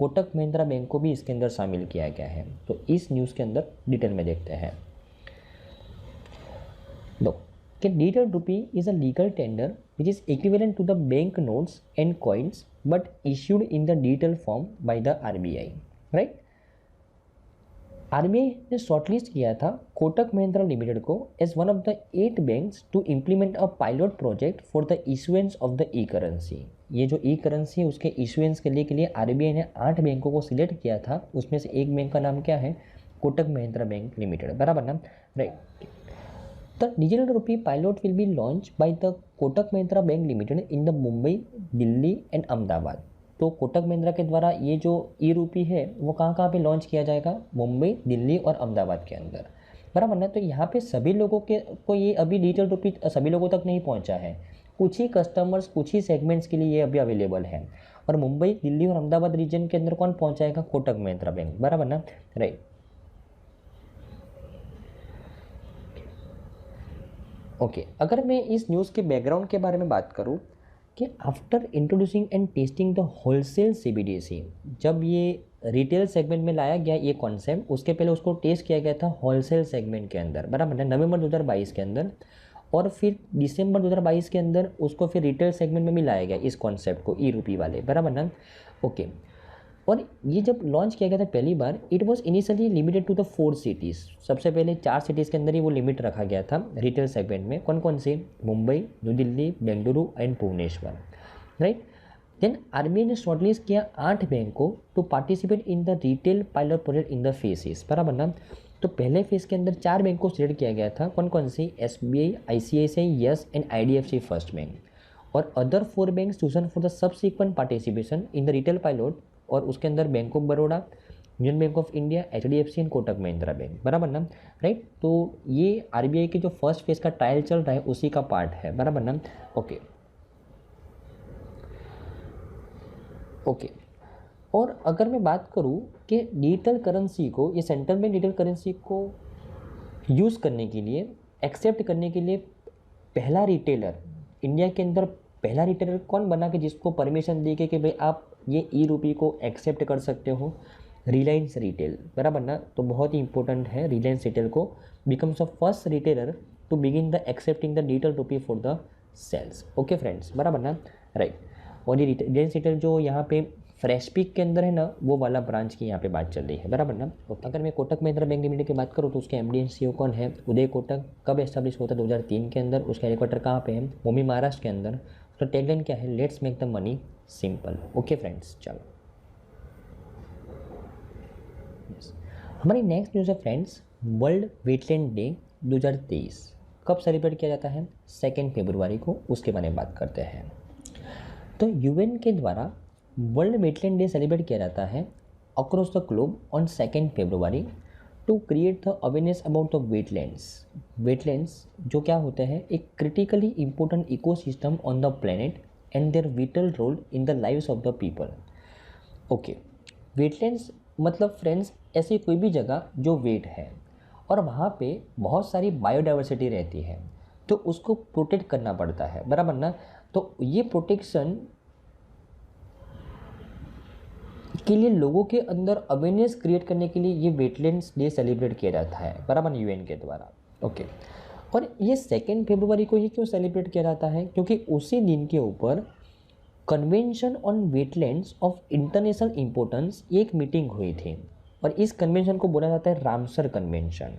कोटक महिंद्रा बैंक को भी इसके अंदर शामिल किया गया है। तो इस न्यूज़ के अंदर डिटेल में देखते हैं। दो कि digital rupee is a legal tender which is equivalent to the bank notes and coins but issued in the digital form by the RBI, right. RBI ने शॉर्टलिस्ट किया था कोटक महिंद्रा लिमिटेड को as one of the 8 banks to implement a pilot project for the issuance of the e currency. ये जो ई currency है उसके issuance के लिए आरबीआई ने 8 बैंकों को सिलेक्ट किया था। उसमें से एक बैंक का नाम क्या है? कोटक महिंद्रा बैंक लिमिटेड, बराबर ना, राइट। द डिजिटल रूपी pilot will be launch by the Kotak Mahindra bank limited in the Mumbai, Delhi and Ahmedabad. तो कोटक महिंद्रा के द्वारा ये जो ई रूपी है वो कहाँ कहाँ पे लॉन्च किया जाएगा? मुंबई, दिल्ली और अहमदाबाद के अंदर। बराबर ना। तो यहाँ पे सभी लोगों के को ये अभी डिजिटल रुपी सभी लोगों तक नहीं पहुँचा है, कुछ ही कस्टमर्स, कुछ ही सेगमेंट्स के लिए ये अभी अवेलेबल है। और मुंबई, दिल्ली और अहमदाबाद रीजन के अंदर कौन पहुँचाएगा? कोटक महिंद्रा बैंक, बराबर ना, राइट। ओके, अगर मैं इस न्यूज़ के बैकग्राउंड के बारे में बात करूँ कि after introducing and testing the wholesale CBDC, जब ये रिटेल सेगमेंट में लाया गया ये कॉन्सेप्ट, उसके पहले उसको टेस्ट किया गया था होलसेल सेगमेंट के अंदर, बराबर है, नवंबर 2022 के अंदर, और फिर दिसंबर 2022 के अंदर उसको फिर रिटेल सेगमेंट में भी लाया गया इस कॉन्सेप्ट को, ई रूपी वाले, बराबर ना। ओके, और ये जब लॉन्च किया गया था पहली बार, it was initially limited to the 4 cities. सबसे पहले 4 सिटीज़ के अंदर ही वो लिमिट रखा गया था रिटेल सेगमेंट में। कौन कौन से? Mumbai, New Delhi, Bengaluru and Bhubaneswar, right. Then RBI ने शॉर्टलिस्ट किया 8 बैंकों to participate in the retail pilot project in the phases, बराबर ना। तो पहले फेज के अंदर 4 बैंक को सिलेक्ट किया गया था। कौन कौन सी? SBI, ICICI, Yes and IDFC first bank. और other 4 bank chosen for the subsequent participation in the retail pilot, और उसके अंदर bank of Baroda, Union bank of India, HDFC and Kotak Mahindra bank, बराबर ना, राइट। तो ये आरबीआई के जो फर्स्ट फेज का ट्रायल चल रहा है उसी का पार्ट है, बराबर ना। ओके ओके, और अगर मैं बात करूँ कि डिजिटल करेंसी को, ये सेंट्रल बैंक डिजिटल करेंसी को यूज़ करने के लिए, एक्सेप्ट करने के लिए पहला रिटेलर इंडिया के अंदर, पहला रिटेलर कौन बना कि जिसको परमिशन दी गई कि भाई आप ये ई रूपी को एक्सेप्ट कर सकते हो? रिलायंस रिटेल, बराबर ना। तो बहुत ही इंपॉर्टेंट है, रिलायंस रिटेल को becomes a first retailer to begin the accepting the digital rupee for the sales. Okay friends, बराबर ना, राइट। और ये रिलायंस रिटेल जो यहाँ पे फ्रेश पिक के अंदर है ना, वो वाला ब्रांच की यहाँ पे बात चल रही है, बराबर ना। अगर मैं कोटक महिंद्रा बैंक लिमिटेड की बात करूँ तो उसके एमडी एंड सीईओ कौन है? उदय कोटक। कब एस्टेब्लिश होता है? 2003 के अंदर। उसका हेडक्वार्टर कहाँ पे है? मुंबई, महाराष्ट्र के अंदर। उसका टैगलाइन क्या है? Let's make the money simple. Okay friends, चलो हमारी नेक्स्ट न्यूज़ है फ्रेंड्स, वर्ल्ड वेटलैंड डे 2023 कब सेलिब्रेट किया जाता है? 2 फरवरी को, उसके बारे में बात करते हैं। तो यूएन के द्वारा वर्ल्ड वेटलैंड डे सेलिब्रेट किया जाता है across the globe on 2 February to create the awareness about the wetlands. Wetlands जो क्या होते हैं? एक critically important ecosystem on the planet and their vital role in the lives of the people. Okay, wetlands मतलब friends ऐसी कोई भी जगह जो वेट है और वहाँ पे बहुत सारी बायोडाइवर्सिटी रहती है, तो उसको प्रोटेक्ट करना पड़ता है, बराबर ना। तो ये प्रोटेक्शन के लिए लोगों के अंदर अवेयरनेस क्रिएट करने के लिए ये वेटलैंड्स डे सेलिब्रेट किया जाता है, बराबर, यूएन के द्वारा। ओके, और ये 2 फरवरी को ही क्यों सेलिब्रेट किया जाता है? क्योंकि उसी दिन के ऊपर convention on wetlands of international importance एक मीटिंग हुई थी, और इस कन्वेंशन को बोला जाता है रामसर कन्वेंशन,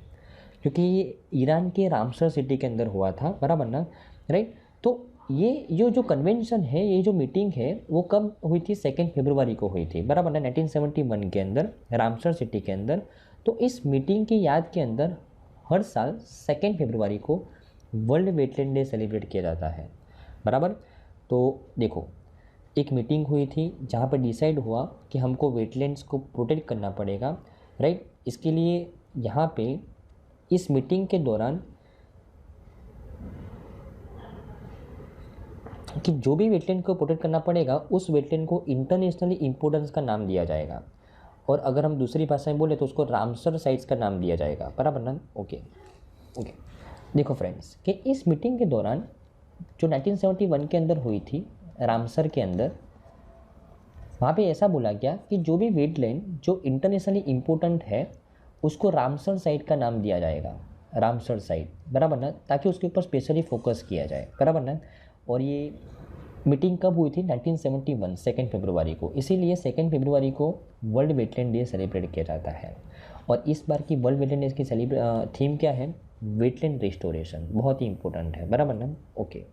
क्योंकि ये ईरान के रामसर सिटी के अंदर हुआ था, बराबर ना, राइट। तो ये जो कन्वेंशन है, ये जो मीटिंग है, वो कब हुई थी? 2 फरवरी को हुई थी, बराबर ना, 1971 के अंदर रामसर सिटी के अंदर। तो इस मीटिंग की याद के अंदर हर साल 2 फरवरी को वर्ल्ड वेटलैंड डे सेलिब्रेट किया जाता है, बराबर। तो देखो, एक मीटिंग हुई थी जहाँ पर डिसाइड हुआ कि हमको वेटलैंड्स को प्रोटेक्ट करना पड़ेगा, राइट। इसके लिए यहाँ पे इस मीटिंग के दौरान कि जो भी वेटलैंड को प्रोटेक्ट करना पड़ेगा, उस वेटलैंड को इंटरनेशनली इम्पोर्टेंस का नाम दिया जाएगा, और अगर हम दूसरी भाषा में बोले तो उसको रामसर साइट्स का नाम दिया जाएगा, बराबर ना। ओके ओके, देखो फ्रेंड्स कि इस मीटिंग के दौरान जो 1971 के अंदर हुई थी रामसर के अंदर, वहाँ पे ऐसा बोला गया कि जो भी वेटलैंड जो इंटरनेशनली इम्पोर्टेंट है उसको रामसर साइट का नाम दिया जाएगा, रामसर साइट, बराबर ना, ताकि उसके ऊपर स्पेशली फोकस किया जाए, बराबर ना। और ये मीटिंग कब हुई थी? 1971 2 फरवरी को, इसीलिए 2 फरवरी को वर्ल्ड वेटलैंड डे सेलिब्रेट किया जाता है। और इस बार की वर्ल्ड वेटलैंड डे की थीम क्या है? वेटलैंड रिस्टोरेशन, बहुत ही इंपॉर्टेंट है, बराबर ना। ओके,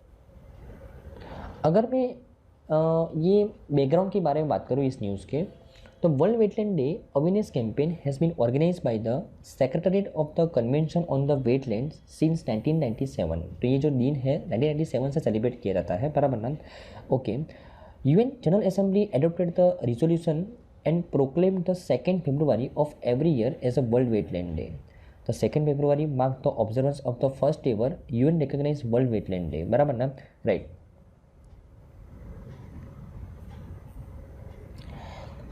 अगर मैं ये बैकग्राउंड के बारे में बात करूँ इस न्यूज़ के, तो world wetland day awareness campaign has been organised by the secretariat of the convention on the wetlands since 1997। तो ये जो दिन है 1997 से सेलिब्रेट किया जाता है, बराबर ना। Okay, UN general assembly adopted the resolution and proclaimed the 2 February of every year as a world wetland day. तो 2 February mark the observance of the first ever UN recognise world wetland day, बराबर ना, right.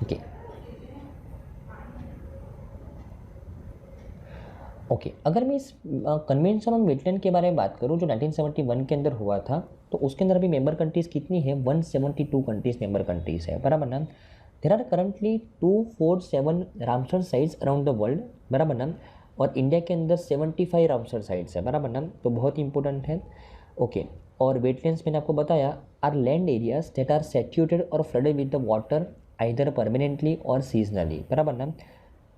Okay okay अगर मैं इस convention on wetland के बारे में बात करूं जो 1971 के अंदर हुआ था, तो उसके अंदर अभी मेंबर कंट्रीज़ कितनी है, 172 कंट्रीज़ मेंबर कंट्रीज़ है, बराबर ना। There are currently 247 Ramsar sites around the world, बराबर ना, और इंडिया के अंदर 75 रामसर साइट्स है, बराबर ना, तो बहुत ही इंपॉर्टेंट है। ओके और वेटलैंड्स मैंने आपको बताया are land areas that are saturated और flooded with the water either permanently और सीजनली, बराबर ना।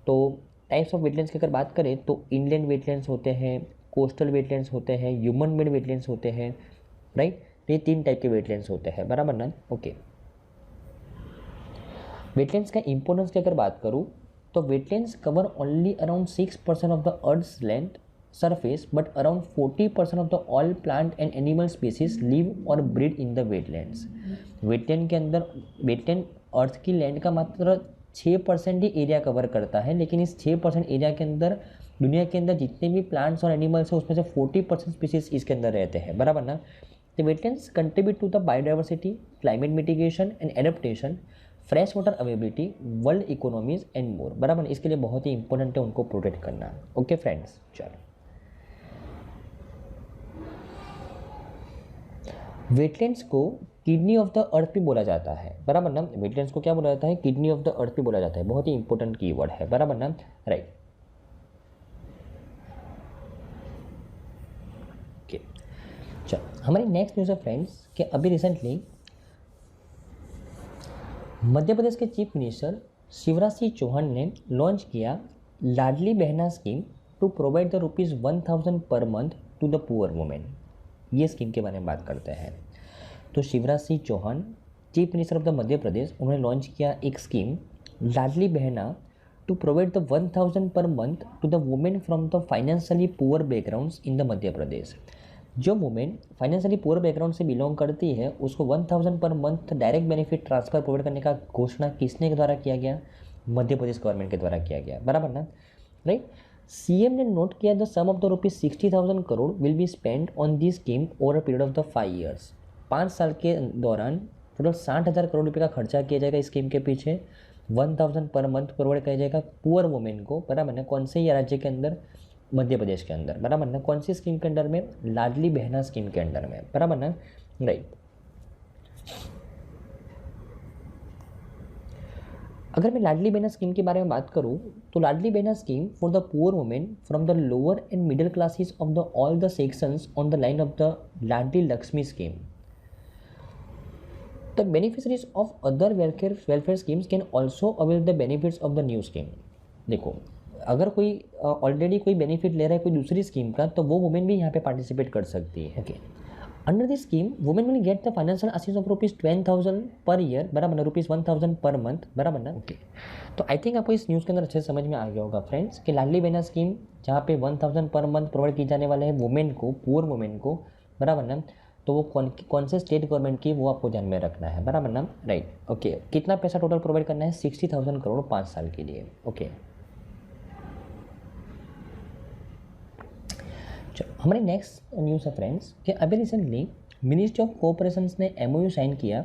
तो टाइप्स ऑफ वेटलैंड्स की अगर बात करें तो इनलैंड वेटलैंड्स होते हैं, कोस्टल वेटलैंड्स होते हैं, ह्यूमन मेड वेटलैंड्स होते हैं, राइट। ये 3 टाइप के वेटलैंड्स होते हैं, बराबर ना। ओके वेटलैंड्स का इंपॉर्टेंस की अगर बात करूँ तो wetlands cover only around 6% of the earth's land surface, but around 40% of the all plant and animal species live और breed in the wetlands. Wetland के अंदर वेटलैंड अर्थ की लैंड का मात्र 6% ही एरिया कवर करता है, लेकिन इस 6% एरिया के अंदर दुनिया के अंदर जितने भी प्लांट्स और एनिमल्स हैं उसमें से 40% स्पीसीज इसके अंदर रहते हैं, बराबर ना। The wetlands contribute to the biodiversity, climate mitigation and adaptation, fresh water availability, world economies and more, बराबर। इसके लिए बहुत ही इंपॉर्टेंट है उनको प्रोटेक्ट करना। ओके फ्रेंड्स, चलो वेटलैंड्स को किडनी ऑफ द अर्थ भी बोला जाता है, बराबर ना। वेटलैंड्स को क्या बोला जाता है, किडनी ऑफ द अर्थ भी बोला जाता है, बहुत ही इंपॉर्टेंट कीवर्ड है, बराबर ना, राइट। ओके चलो हमारी नेक्स्ट न्यूज़ है फ्रेंड्स कि अभी रिसेंटली मध्य प्रदेश के चीफ मिनिस्टर शिवराज सिंह चौहान ने लॉन्च किया Ladli Behna scheme to provide the ₹1000 per month to the poor women. ये स्कीम के बारे में बात करते हैं। तो Shivraj Singh Chouhan chief minister of the Madhya Pradesh, उन्होंने लॉन्च किया एक scheme Ladli Behna to provide the 1000 per month to the women from the financially poor backgrounds in the Madhya Pradesh. जो वुमेन फाइनेंशियली पुअर बैकग्राउंड से बिलोंग करती है उसको 1000 per month direct benefit transfer provide करने का घोषणा किसने के द्वारा किया गया, मध्य प्रदेश गवर्नमेंट के द्वारा किया गया, बराबर ना, राइट। सीएम ने नोट किया the sum of the ₹60,000 crore will be spend on this scheme over a period of the 5 years. 5 साल के दौरान टोटल 60,000 करोड़ रुपये का खर्चा किया जाएगा इस स्कीम के पीछे। 1000 पर मंथ प्रोवाइड किया जाएगा पुअर वुमेन को, बराबर ना। कौन से ये राज्य के अंदर, मध्य प्रदेश के अंदर, बराबर ना। कौन सी स्कीम के अंडर में, लाडली बहना स्कीम के अंडर में, बराबर ना, राइट। अगर मैं लाडली बहना स्कीम के बारे में बात करूं तो Ladli Behna scheme for the poor women from the lower and middle classes of the all the sections on the line of the Ladli Lakshmi scheme. The beneficiaries of other welfare schemes can also avail the benefits of the new scheme. देखो अगर कोई already कोई benefit ले रहा है कोई दूसरी scheme का, तो वो वुमेन भी यहाँ पे पार्टिसिपेट कर सकती है। Okay under this scheme women will get the financial assistance of ₹10,000 per year, बराबर ना, ₹1000 पर मंथ, बराबर ना। ओके तो आई थिंक आपको इस न्यूज़ के अंदर अच्छे से समझ में आ गया होगा फ्रेंड्स कि लाडली बहना स्कीम जहाँ पे 1000 पर मंथ प्रोवाइड की जाने वाले हैं वुमेन को, पुअर वुमेन को, बराबर ना। तो वो कौन से स्टेट गवर्नमेंट की वो आपको ध्यान में रखना है, बराबर ना, राइट। ओके कितना पैसा टोटल प्रोवाइड करना है, 60,000 करोड़ 5 साल के लिए। ओके हमारी नेक्स्ट न्यूज़ है फ्रेंड्स कि अभी रिसेंटली मिनिस्ट्री ऑफ कोऑपरेशन ने MOU साइन किया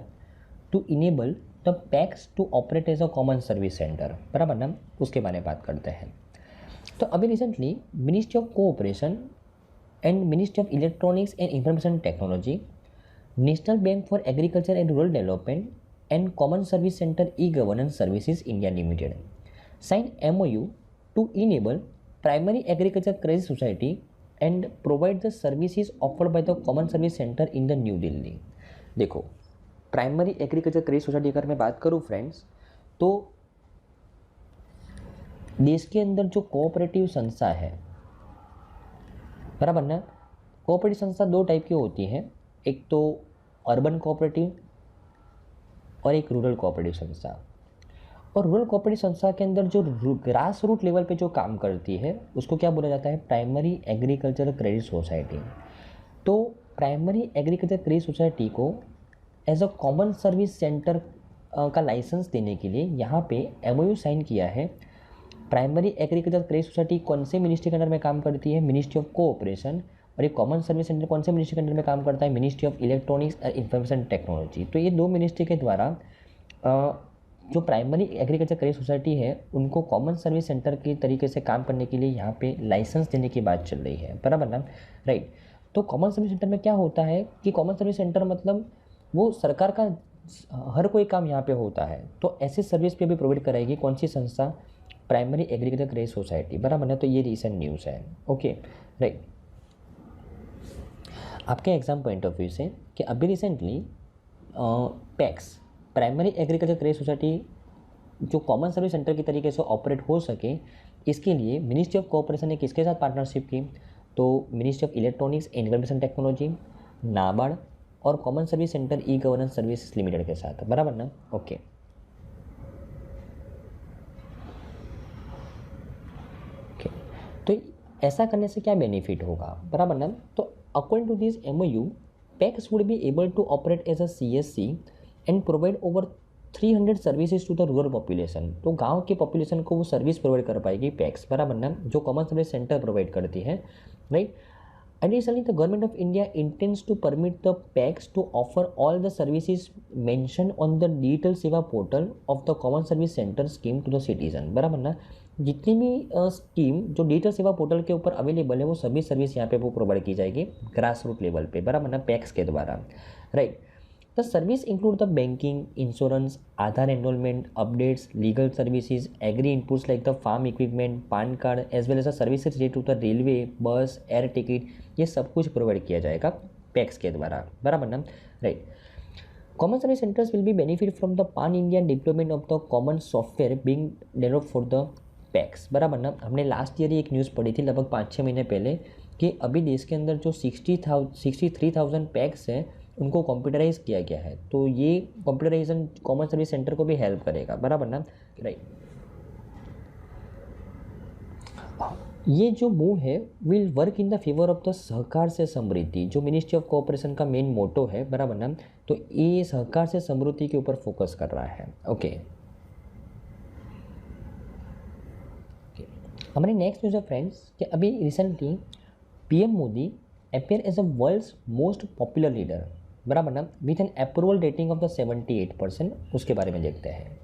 to enable the PACS to operate as a common service centre, बराबर ना। उसके बारे में बात करते हैं। तो अभी recently ministry of cooperation and ministry of electronics and information technology, national bank for agriculture and rural development and common service centre e governance services India limited sign MOU to enable primary agriculture credit society and provide the services offered by the common service centre in the New Delhi. देखो primary agriculture credit society अगर मैं बात करूँ friends, तो देश के अंदर जो कोऑपरेटिव संस्था है, बराबर ना। कोऑपरेटिव संस्था 2 टाइप की होती हैं, एक तो अर्बन कोऑपरेटिव और एक रूरल कोऑपरेटिव संस्था। और रूरल कोऑपरेटिव संस्था के अंदर जो ग्रास रूट लेवल पे जो काम करती है उसको क्या बोला जाता है, प्राइमरी एग्रीकल्चर क्रेडिट सोसाइटी। तो प्राइमरी एग्रीकल्चर क्रेडिट सोसाइटी को as a common service centre का लाइसेंस देने के लिए यहाँ पे MOU साइन किया है प्राइमरी एग्रीकल्चर क्रेडिट सोसाइटी कौन से मिनिस्ट्री के अंडर में काम करती है? Ministry of cooperation. और ये कॉमन सर्विस सेंटर कौन से मिनिस्ट्री के अंडर में काम करता है? मिनिस्ट्री ऑफ इलेक्ट्रॉनिक्स और इंफॉर्मेशन टेक्नोलॉजी। तो ये दो मिनिस्ट्री के द्वारा जो प्राइमरी एग्रीकल्चर क्रेडिट सोसाइटी है उनको कॉमन सर्विस सेंटर के तरीके से काम करने के लिए यहाँ पे लाइसेंस देने की बात चल रही है, बराबर ना, राइट। तो कॉमन सर्विस सेंटर में क्या होता है कि कॉमन सर्विस सेंटर मतलब वो सरकार का हर कोई काम यहाँ पे होता है, तो ऐसी सर्विस पे भी प्रोवाइड कराएगी कौन सी संस्था? प्राइमरी एग्रीकल्चर क्रेडिट सोसाइटी, बराबर ना। तो ये रिसेंट न्यूज़ है, ओके, राइट। आपके एग्जाम पॉइंट ऑफ व्यू से कि अभी recently PACS primary agriculture credit society जो कॉमन सर्विस सेंटर की तरीके से ऑपरेट हो सके, इसके लिए मिनिस्ट्री ऑफ कोऑपरेशन ने किसके साथ पार्टनरशिप की? तो ministry of electronics and information technology, NABARD और common service centre e governance service limited के साथ, बराबर ना, ओके। तो ऐसा करने से क्या बेनिफिट होगा, बराबर ना? तो according to this MOU, PACS would be able to operate as a CSC and provide over 300 services to the rural population. तो गांव के पॉपुलेशन को वो सर्विस प्रोवाइड कर पाएगी पैक्स, बराबर ना, जो कॉमन सर्विस सेंटर प्रोवाइड करती है, right. Additionally, the government of India intends to permit the PACS to offer all the services mentioned on the Digital Seva portal of the Common Service Center scheme to the citizen, बराबर ना। जितनी भी scheme जो digital सेवा portal के ऊपर available है वो सभी सर्विस यहाँ पे वो प्रोवाइड की जाएगी ग्रास रूट लेवल पे, बराबर ना, पैक्स के द्वारा, right. The service include the banking, insurance, Aadhaar enrolment, updates, legal services, agri inputs like the farm equipment, PAN card, as well as the services related to the railway, bus, air ticket, ये सब कुछ provide किया जाएगा PACS के द्वारा, बराबर ना, right. Common service centres will be benefit from the pan India development of the common software being developed for the PACS, बराबर ना। हमने लास्ट ईयर ही एक न्यूज़ पढ़ी थी लगभग 5-6 महीने पहले कि अभी देश के अंदर जो 63,000 पैक्स हैं उनको कंप्यूटराइज किया गया है, तो ये कंप्यूटराइजेशन कॉमन सर्विस सेंटर को भी हेल्प करेगा, बराबर ना, राइट। ये जो मूव है will work in the favour of the सहकार से समृद्धि, जो मिनिस्ट्री ऑफ कोऑपरेशन का मेन मोटो है, बराबर ना। तो ये सहकार से समृद्धि के ऊपर फोकस कर रहा है, ओके। हमारी नेक्स्ट न्यूज़ है फ्रेंड्स कि अभी recently PM Modi appear as a world's most popular leader, बराबर ना, with an approval rating of the 78%। उसके बारे में देखते हैं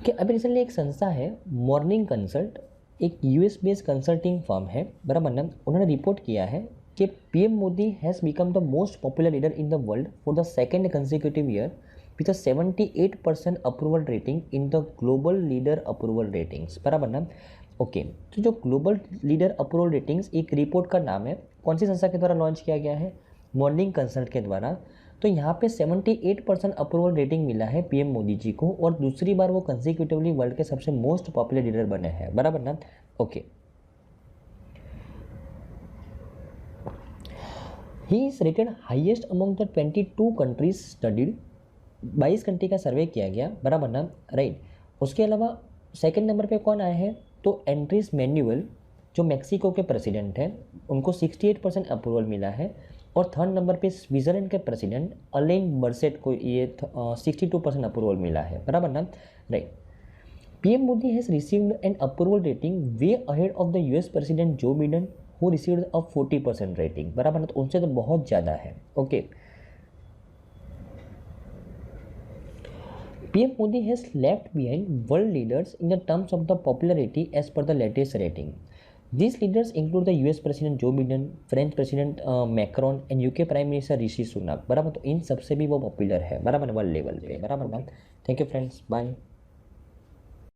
कि अभी रिसेंटली एक संस्था है मॉर्निंग कंसल्ट, एक US बेस्ड कंसल्टिंग फर्म है, बराबर ना। उन्होंने रिपोर्ट किया है कि PM Modi has become the most popular leader in the world for the second consecutive year with a 78% approval rating in the global leader approval ratings, बराबर ना, ओके। तो जो ग्लोबल लीडर अप्रूवल रेटिंग्स एक report का नाम है, कौन सी संस्था के द्वारा लॉन्च किया गया है? मॉर्निंग कंसल्ट के द्वारा। तो यहाँ पे 78% अप्रूवल रेटिंग मिला है PM मोदी जी को और दूसरी बार वो कंसेक्यूटिवली वर्ल्ड के सबसे मोस्ट पॉपुलर लीडर बने हैं, बराबर ना, okay. He is rated highest among the 22 countries studied, 22 country का सर्वे किया गया, बराबर ना, राइट। उसके अलावा सेकेंड नंबर पे कौन आए हैं? तो एंड्रेस मैनुअल जो मैक्सिको के प्रेसिडेंट हैं उनको 68% अप्रूवल मिला है और थर्ड नंबर पे स्विट्जरलैंड के प्रेसिडेंट अलेन बर्सेट को ये 62% अप्रूवल मिला है, बराबर ना, right. PM Modi has received an approval rating way ahead of the US president Joe Biden who received a 40% rating, बराबर ना, तो उनसे तो बहुत ज़्यादा है, okay. PM Modi has left behind world leaders in the terms of the popularity as per the latest rating. These leaders include the US President Joe Biden, French President Macron and UK Prime Minister Rishi Sunak, बराबर। तो इन सबसे भी वो popular है, बराबर, world level पे, बराबर ना। Thank you friends, bye.